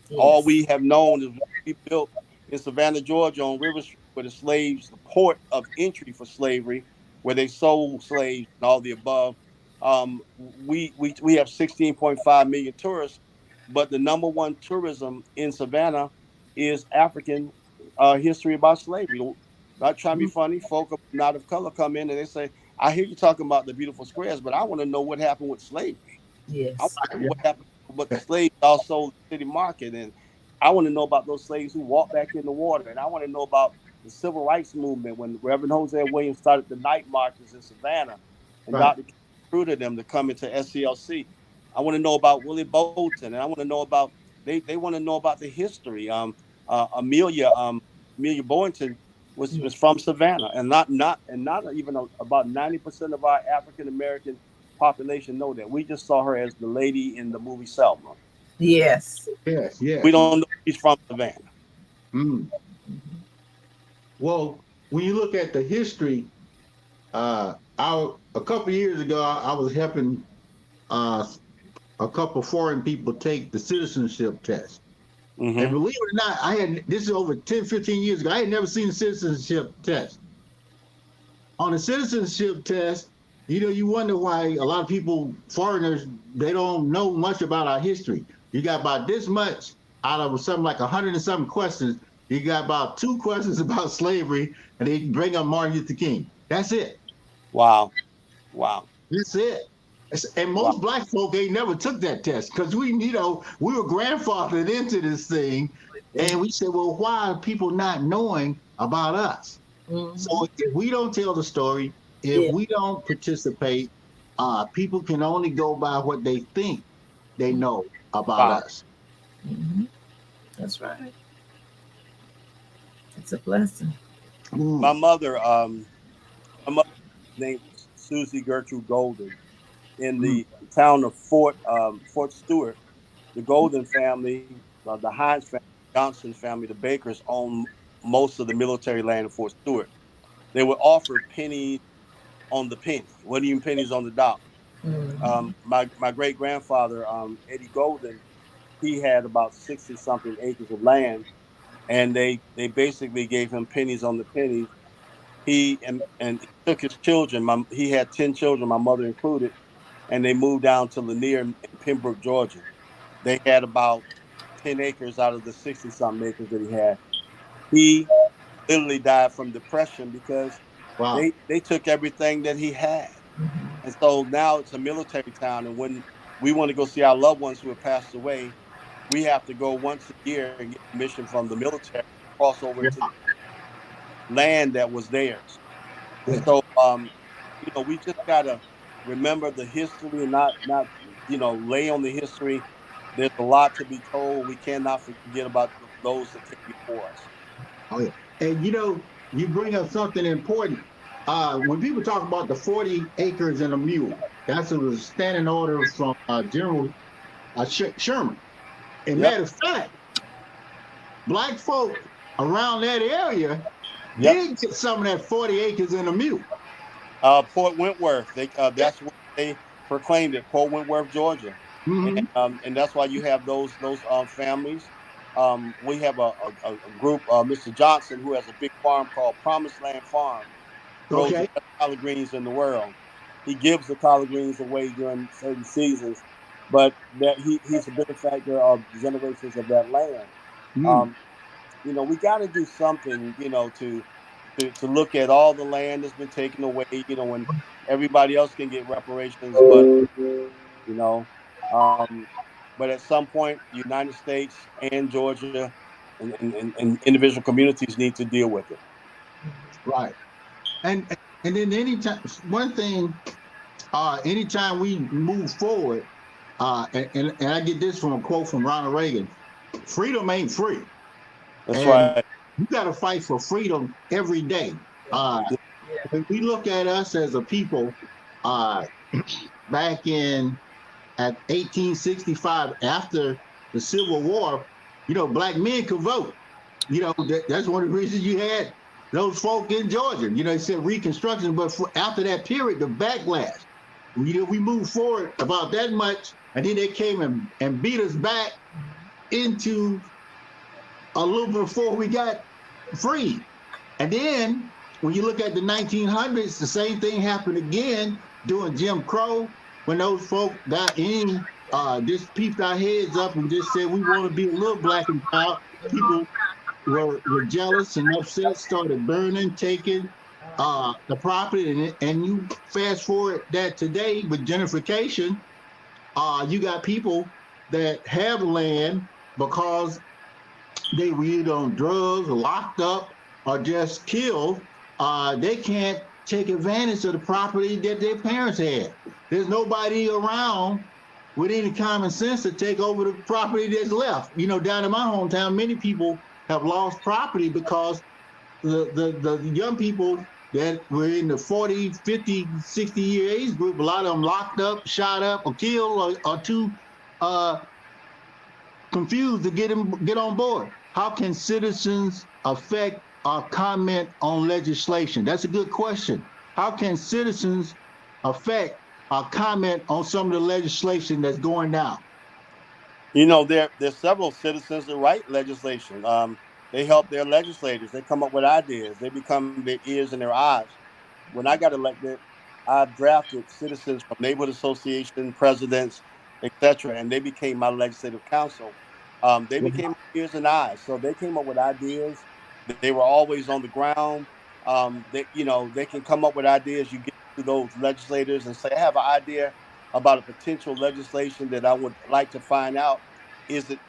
Yes. All we have known is what we built in Savannah, Georgia, on River Street, where the slaves, the port of entry for slavery, where they sold slaves and all the above. We have 16.5 million tourists, but the number one tourism in Savannah is African history about slavery. Not trying to be funny, folk not of color come in and they say, I hear you talking about the beautiful squares, but I want to know what happened with slavery. Yes. I want to know what happened with the slaves all sold the city market. And I want to know about those slaves who walked back in the water. And I want to know about the civil rights movement when Reverend Hosea Williams started the night marches in Savannah and Dr. King recruited them to come into SCLC. I want to know about Willie Bolton, and I want to know about they want to know about the history. Amelia Boynton was from Savannah, and not even about 90% of our African American population know that. We just saw her as the lady in the movie Selma. Yes. Yes, We yes. don't know she's from Savannah. Mm. Well, when you look at the history, a couple years ago, I was helping uh, a couple foreign people take the citizenship test. And Mm-hmm. believe it or not, this is over 10, 15 years ago. I had never seen a citizenship test. On a citizenship test, you wonder why a lot of people, foreigners, they don't know much about our history. You got about this much out of something like 100 and something questions. You got about 2 questions about slavery, and they bring up Martin Luther King. That's it. Wow. Wow. That's it. And Wow. most black folk ain't never took that test because we were grandfathered into this thing, and we said, well, why are people not knowing about us? Mm-hmm. So if we don't tell the story, if Yeah. we don't participate, people can only go by what they think they know about Wow. us. Mm-hmm. That's right. It's a blessing. My Mm. mother, named Susie Gertrude Golden in Mm. the town of Fort Stewart. The Golden family, the Hines family, Johnson family, the Bakers own most of the military land in Fort Stewart. They were offered pennies on the penny. What do you mean pennies on the dollar? Mm-hmm. My great grandfather, Eddie Golden, he had about 60 something acres of land, and they basically gave him pennies on the pennies. He took his children. He had 10 children, my mother included, and they moved down to Lanier in Pembroke, Georgia. They had about 10 acres out of the 60 something acres that he had. He literally died from depression because Wow. they took everything that he had. And so now it's a military town. And when we want to go see our loved ones who have passed away, we have to go once a year and get permission from the military to cross over Yeah. into the land that was theirs. And Yeah. so, we just gotta remember the history and not lay on the history. There's a lot to be told. We cannot forget about those that came before us. Oh, yeah. And you bring up something important. When people talk about the 40 acres and a mule, that's a standing order from General Sherman. And Yep, matter of fact, black folk around that area yep. did get some of that 40 acres and a mule. Port Wentworth. That's where they proclaimed it, Port Wentworth, Georgia, Mm-hmm. and that's why you have those families. We have a group, Mr. Johnson, who has a big farm called Promised Land Farm, grows the Okay. best collard greens in the world. He gives the collard greens away during certain seasons, but that he's a benefactor of generations of that land. Mm. Um, we got to do something, to look at all the land that's been taken away. When everybody else can get reparations, you know, um, but at some point, the United States and Georgia and individual communities need to deal with it. Right. And then anytime one thing, anytime we move forward, and I get this from a quote from Ronald Reagan: freedom ain't free. That's And right. you got to fight for freedom every day. Uh, when we look at us as a people, uh, back in at 1865, after the Civil War, black men could vote. That's one of the reasons you had those folk in Georgia. They said Reconstruction, but after that period, the backlash. We moved forward about that much, and then they came and beat us back into a little before we got free. And then when you look at the 1900s, the same thing happened again during Jim Crow, when those folk got in, just peeped our heads up and just said, we want to be a little black and proud. People were jealous and upset, started burning, taking the property. And you fast forward that today with gentrification, you got people that have land because they were either on drugs, locked up, or just killed. They can't take advantage of the property that their parents had. There's nobody around with any common sense to take over the property that's left. You know, down in my hometown, many people have lost property because the young people that were in the 40, 50, 60-year age group, a lot of them locked up, shot up, or killed, or too confused to get on board. How can citizens affect or comment on legislation? That's a good question. How can citizens affect or comment on some of the legislation that's going down? You know, there's several citizens that write legislation. They help their legislators. They come up with ideas. They become their ears and their eyes. When I got elected, I drafted citizens from neighborhood association presidents, etc., and they became my legislative council. They became ears and eyes. So they came up with ideas. They were always on the ground. They can come up with ideas. You get to those legislators and say, "I have an idea about a potential legislation that I would like to find out. Is it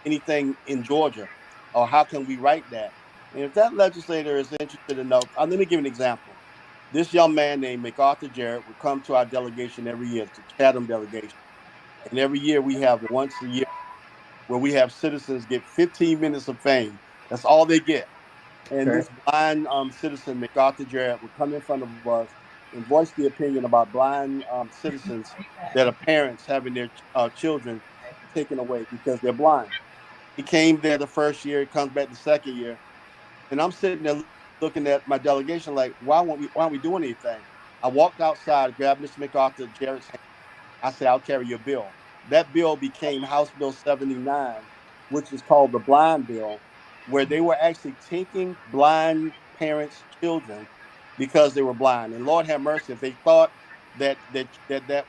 anything in Georgia, or how can we write that?" And if that legislator is interested enough, let me give an example. This young man named MacArthur Jarrett would come to our delegation every year, to Chatham delegation. And every year we have once a year where we have citizens get 15 minutes of fame. That's all they get. And this blind citizen, MacArthur Jarrett, would come in front of us and voice the opinion about blind citizens that are parents having their children taken away because they're blind. He came there the first year, he comes back the second year. And I'm sitting there looking at my delegation like, why aren't we doing anything? I walked outside, grabbed Mr. MacArthur Jarrett's hand. I said, "I'll carry your bill." That bill became House Bill 79, which is called the Blind Bill, where they were actually taking blind parents' children because they were blind. And Lord have mercy, if they thought that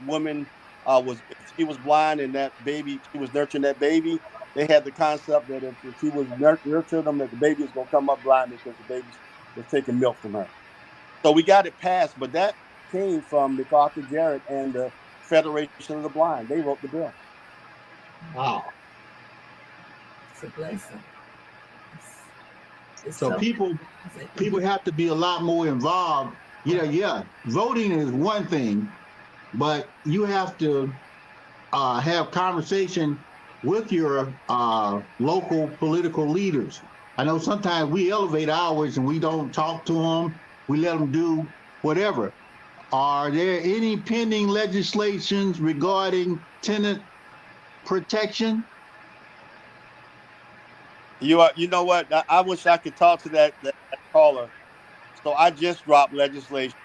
woman if she was blind and that baby, she was nurturing that baby, they had the concept that if she was nurturing them, that the baby was going to come up blind because the baby was taking milk from her. So we got it passed, but that came from MacArthur Jarrett and the Federation of the Blind. They wrote the bill. Wow. It's a blessing. So people have to be a lot more involved. Yeah, voting is one thing, but you have to have conversation with your local political leaders. I know sometimes we elevate ours and we don't talk to them. We let them do whatever. Are there any pending legislations regarding tenant protection? You know what? I wish I could talk to that caller. So I just dropped legislation.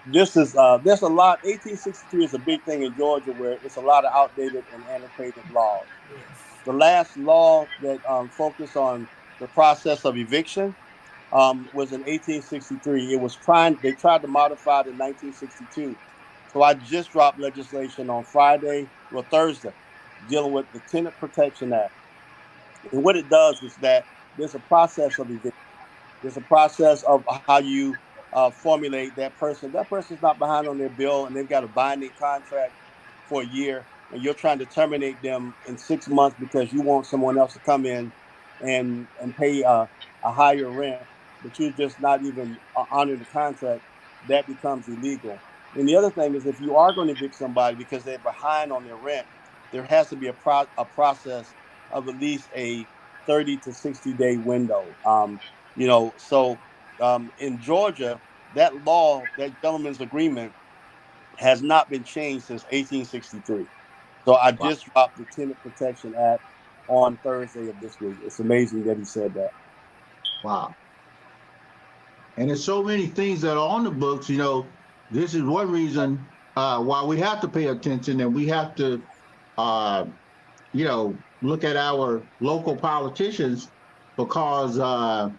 This is there's a lot. 1863 is a big thing in Georgia where it's a lot of outdated and antiquated laws. Yes. The last law that focused on the process of eviction was in 1863. They tried to modify it in 1962. So I just dropped legislation on Thursday, dealing with the Tenant Protection Act. And what it does is that there's a process of eviction. There's a process of how you formulate that person. That person's not behind on their bill and they've got a binding contract for a year, and you're trying to terminate them in 6 months because you want someone else to come in and pay a higher rent, but you're just not even honoring the contract. That becomes illegal. And the other thing is, if you are going to evict somebody because they're behind on their rent, there has to be a process of at least a 30 to 60 day window. In Georgia, that law, that gentleman's agreement, has not been changed since 1863. So I just dropped the Tenant Protection Act on Thursday of this week. It's amazing that he said that. Wow. And there's so many things that are on the books. This is one reason why we have to pay attention, and we have to look at our local politicians, because a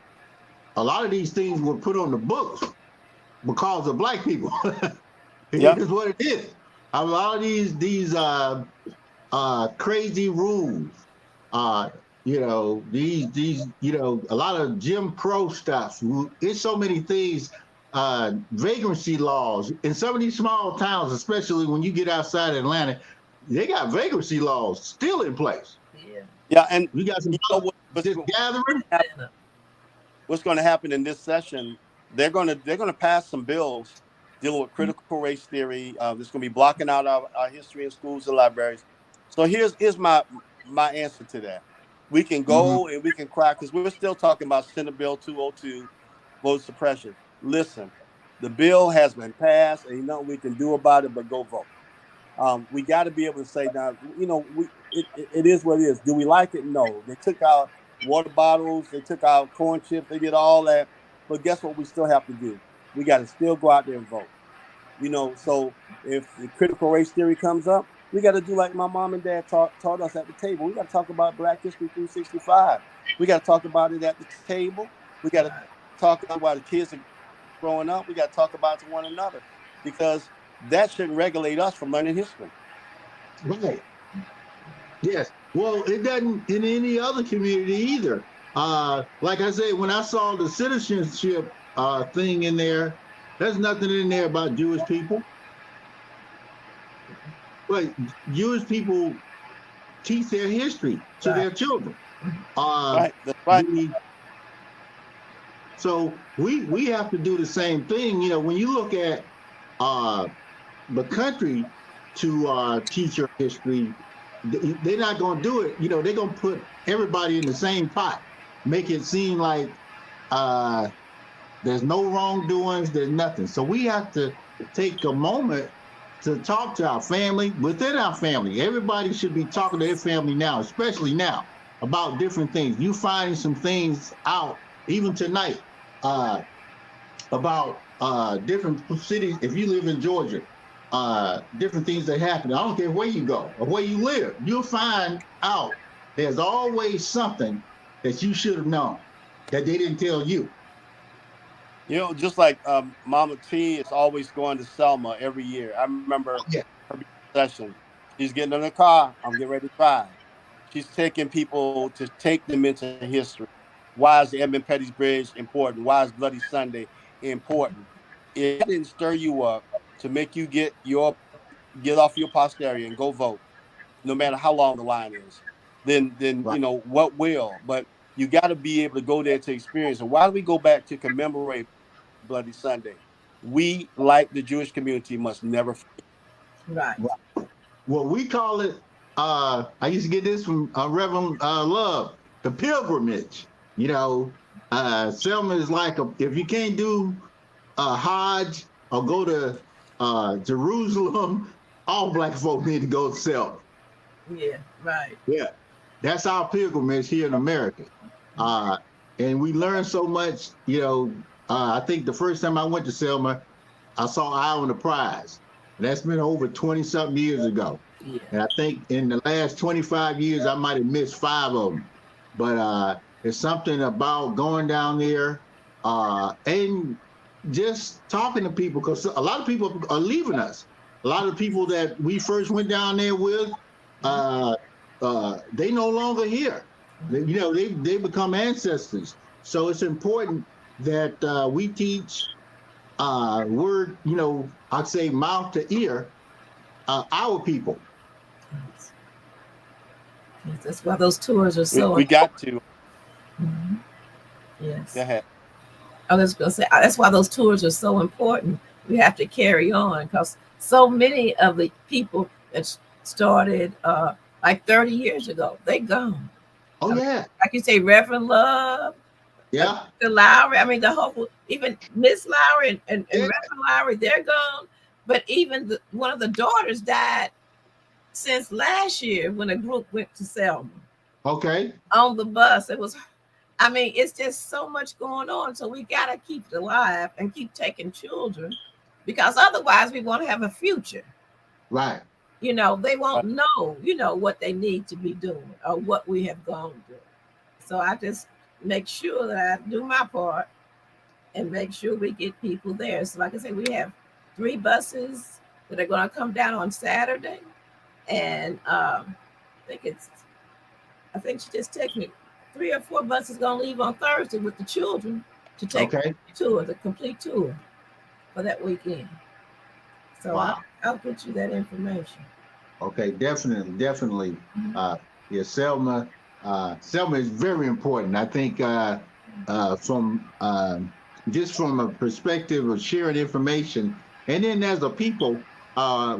lot of these things were put on the books because of Black people. It is what it is. A lot of these crazy rules, a lot of Jim Crow stuff. It's so many things, vagrancy laws in some of these small towns, especially when you get outside Atlanta. They got vagrancy laws still in place. Yeah, and we got some gathering. What's going to happen in this session? They're going to pass some bills dealing with critical race theory. This is going to be blocking out our history in schools and libraries. So here's my answer to that. We can Mhm. go and we can cry because we're still talking about Senate Bill 202, vote suppression. Listen, the bill has been passed, and nothing we can do about it but go vote. We got to be able to say now, it is what it is. Do we like it? No. They took out water bottles, they took out corn chips, they did all that. But guess what we still have to do? We got to still go out there and vote. So if the critical race theory comes up, we got to do like my mom and dad taught us at the table. We got to talk about Black History 365. We got to talk about it at the table. We got to talk about while the kids are growing up. We got to talk about it to one another because that shouldn't regulate us from learning history. Right. Yes. Well, it doesn't in any other community either. Like I said, when I saw the citizenship thing in there, there's nothing in there about Jewish people. But Jewish people teach their history to their children. Right. That's right. So we have to do the same thing. When you look at the country to teach your history, they're not going to do it. They're going to put everybody in the same pot, make it seem like there's no wrongdoings, there's nothing. So we have to take a moment to talk to our family, within our family. Everybody should be talking to their family now, especially now, about different things. You finding some things out, even tonight, about different cities. If you live in Georgia, different things that happen. I don't care where you go or where you live, you'll find out there's always something that you should have known that they didn't tell you. Just like Mama T is always going to Selma every year. I remember her session. She's getting in the car. I'm getting ready to drive. She's taking people to take them into history. Why is the Edmund Pettus Bridge important? Why is Bloody Sunday important? If that didn't stir you up to make you get off your posterity and go vote, no matter how long the line is, then Right. what will? But you got to be able to go there to experience it. Why do we go back to commemorate Bloody Sunday? We, like the Jewish community, must never forget. Right. Well, we call it, I used to get this from Reverend Love, the pilgrimage. Selma is like, if you can't do Hajj or go to Jerusalem, all Black folk need to go to Selma. Yeah, right. Yeah, that's our pilgrimage here in America. And we learn so much. I think the first time I went to Selma, I saw Eye on the Prize. And that's been over 20-something years ago. Yeah. And I think in the last 25 years, I might have missed 5 of them. But there's something about going down there and just talking to people, because a lot of people are leaving us. A lot of people that we first went down there with, they no longer here. They become ancestors. So it's important that we teach word, I'd say mouth to ear, our people. That's why those tours are so. We got to. Mm-hmm. Yes. Go ahead. I was going to say that's why those tours are so important. We have to carry on because so many of the people that started like 30 years ago, they gone. Oh yeah. Like you say, Reverend Love. Yeah. The Lowry. I mean, the whole, even Miss Lowry and Reverend Lowry, they're gone. But even one of the daughters died since last year when a group went to Selma. Okay. On the bus. It's just so much going on. So we got to keep it alive and keep taking children, because otherwise we won't have a future. Right. They won't know, what they need to be doing or what we have gone through. So I just make sure that I do my part and make sure we get people there. So like I said, we have 3 buses that are going to come down on Saturday. And I think she just texted me 3 or 4 buses going to leave on Thursday with the children to take the tour, the complete tour for that weekend. So wow. I'll get you that information. Okay, definitely. Mm-hmm. Selma is very important. I think from just from a perspective of sharing information, And then as a people,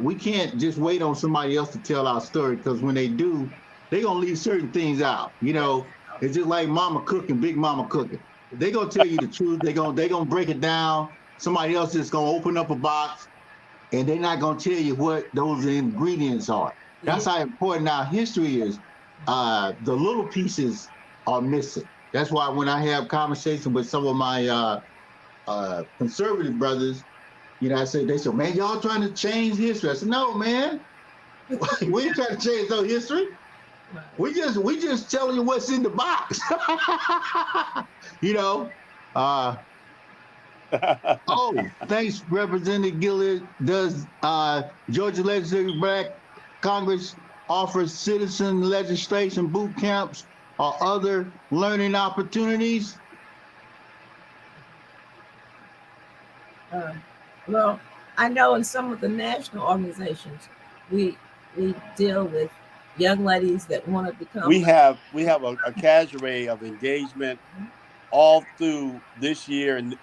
we can't just wait on somebody else to tell our story, because when they do, they're gonna leave certain things out. You know, it's just like mama cooking, big mama cooking. They're gonna tell you the truth, they're gonna break it down. Somebody else is gonna open up a box and they're not gonna tell you what those ingredients are. That's how important our history is. The little pieces are missing. That's why when I have conversations with some of my conservative brothers, you know, I say, they say, man, y'all trying to change history. I said, no, man, we ain't trying to change no history. We just telling you what's in the box. You know. Oh, thanks, Representative Gilliard. Does Georgia Legislative Black Congress offer citizen legislation boot camps or other learning opportunities? Well, I know in some of the national organizations, we deal with young ladies that want to become. We have a cadre of engagement all through this year and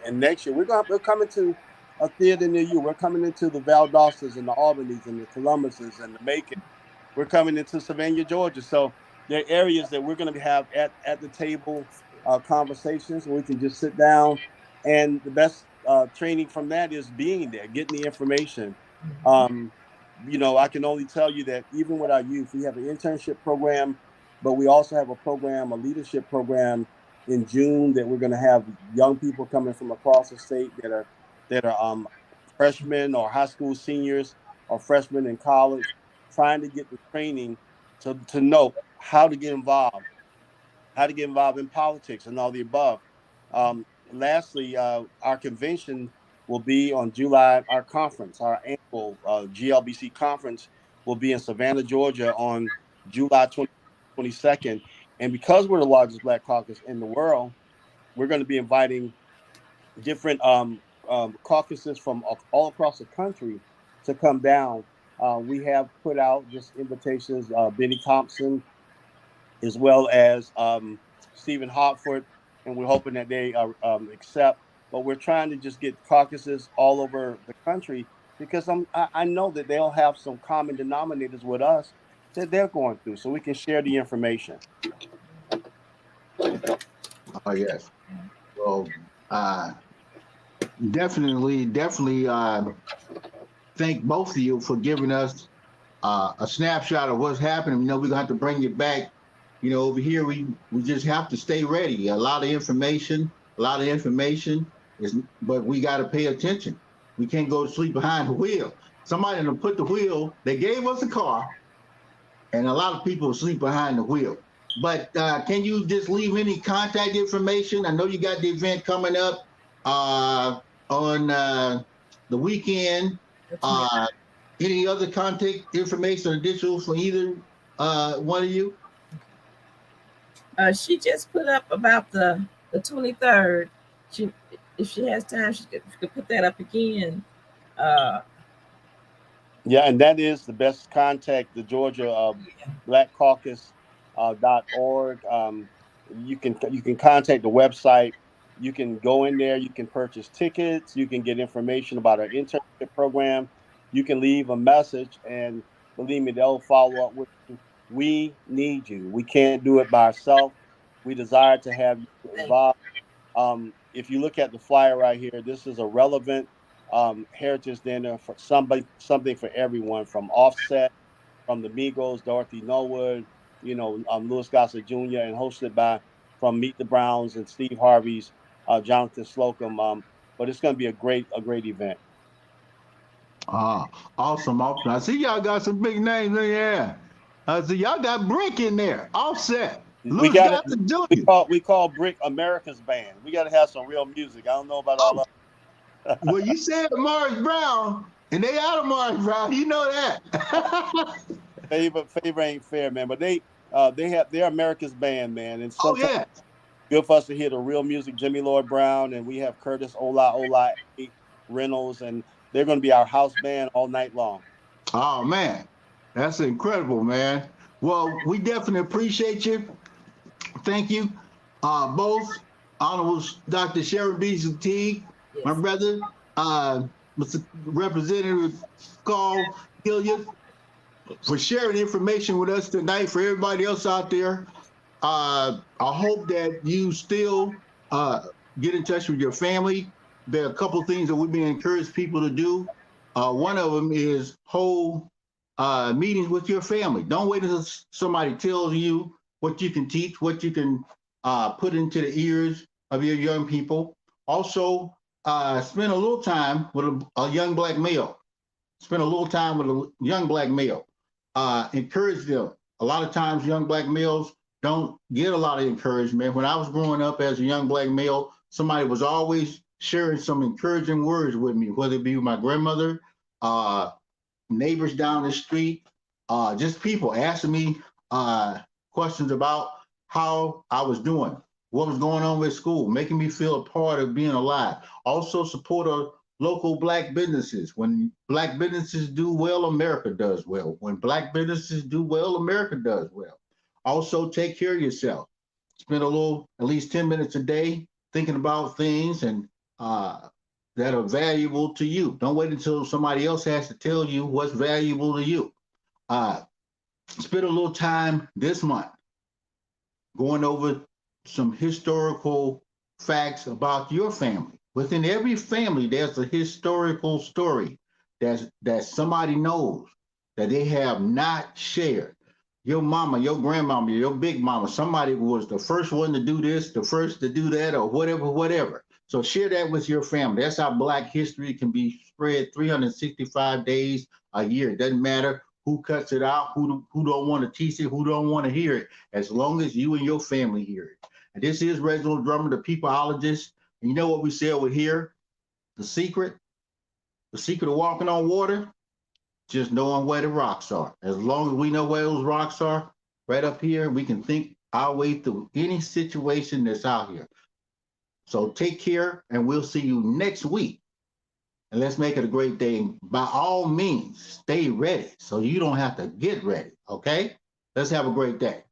next year. We're coming to a theater near you. We're coming into the Valdosas and the Albanys and the Columbuses and the Macon. We're coming into Savannah, Georgia. So there are areas that we're going to have at the table conversations where we can just sit down. And the best training from that is being there, getting the information. You know, I can only tell you that even with our youth, we have an internship program, but we also have a leadership program in June that we're going to have young people coming from across the state that are freshmen or high school seniors or freshmen in college, trying to get the training to know how to get involved in politics and all the above. Lastly, our convention will be on July. Our conference, our annual GLBC conference, will be in Savannah, Georgia on July 22nd. And because we're the largest Black caucus in the world, we're going to be inviting different caucuses from all across the country to come down. We have put out just invitations, Benny Thompson, as well as Stephen Hartford, and we're hoping that they accept. But we're trying to just get caucuses all over the country because I know that they'll have some common denominators with us that they're going through, so we can share the information. Oh yes. Well, definitely. Thank both of you for giving us a snapshot of what's happening. You know, we're gonna have to bring it back. You know, over here we just have to stay ready. A lot of information is, but we got to pay attention. We can't go to sleep behind the wheel. Somebody to put the wheel. They gave us a car, and a lot of people sleep behind the wheel. But can you just leave any contact information? I know you got the event coming up on the weekend. Any other contact information or additional for either one of you? She just put up about the 23rd. If she has time, she could put that up again. Yeah, and that is the best contact, the Georgia Black Caucus.org. You can contact the website. You can go in there. You can purchase tickets. You can get information about our internship program. You can leave a message, and believe me, they'll follow up with you. We need you. We can't do it by ourselves. We desire to have you involved. If you look at the flyer right here, this is a relevant heritage dinner for something for everyone, from Offset, from the Migos, Dorothy Norwood, Louis Gossett Jr., and hosted from Meet the Browns and Steve Harvey's Jonathan Slocum. But it's going to be a great event. Awesome. I see y'all got some big names in there. I see y'all got Brick in there. Offset. We call Brick America's band. We got to have some real music. I don't know about all that. Well, you said Morris Brown, and they out of Morris Brown. You know that. Favor ain't fair, man. But they're America's band, man. And yeah. Good for us to hear the real music. Jimmy Lloyd Brown, and we have Curtis Ola Reynolds, and they're going to be our house band all night long. Oh man, that's incredible, man. Well, we definitely appreciate you. Thank you, both. Honorable Dr. Sherry B. Teague, my brother, Mr. Representative Carl Gilliard, for sharing information with us tonight. For everybody else out there, I hope that you still get in touch with your family. There are a couple of things that we've been encouraged people to do. One of them is hold meetings with your family. Don't wait until somebody tells you what you can teach, what you can put into the ears of your young people. Also, spend a little time with a young black male. Spend a little time with a young black male. Encourage them. A lot of times, young black males don't get a lot of encouragement. When I was growing up as a young black male, somebody was always sharing some encouraging words with me, whether it be my grandmother, neighbors down the street, just people asking me questions about how I was doing, what was going on with school, making me feel a part of being alive. Also support local black businesses. When black businesses do well, America does well. When black businesses do well, America does well. Also take care of yourself. Spend at least 10 minutes a day thinking about things and that are valuable to you. Don't wait until somebody else has to tell you what's valuable to you. Spend a little time this month going over some historical facts about your family. Within every family, there's a historical story that somebody knows that they have not shared. Your mama, your grandmama, your big mama, somebody was the first one to do this, the first to do that, or whatever. So share that with your family. That's how Black history can be spread 365 days a year. It doesn't matter who cuts it out, who don't want to teach it, who don't want to hear it, as long as you and your family hear it. And this is Reginald Drummer, the peopleologist. And you know what we say over here? The secret of walking on water, just knowing where the rocks are. As long as we know where those rocks are, right up here, we can think our way through any situation that's out here. So take care, and we'll see you next week. And let's make it a great day. By all means, stay ready so you don't have to get ready, okay? Let's have a great day.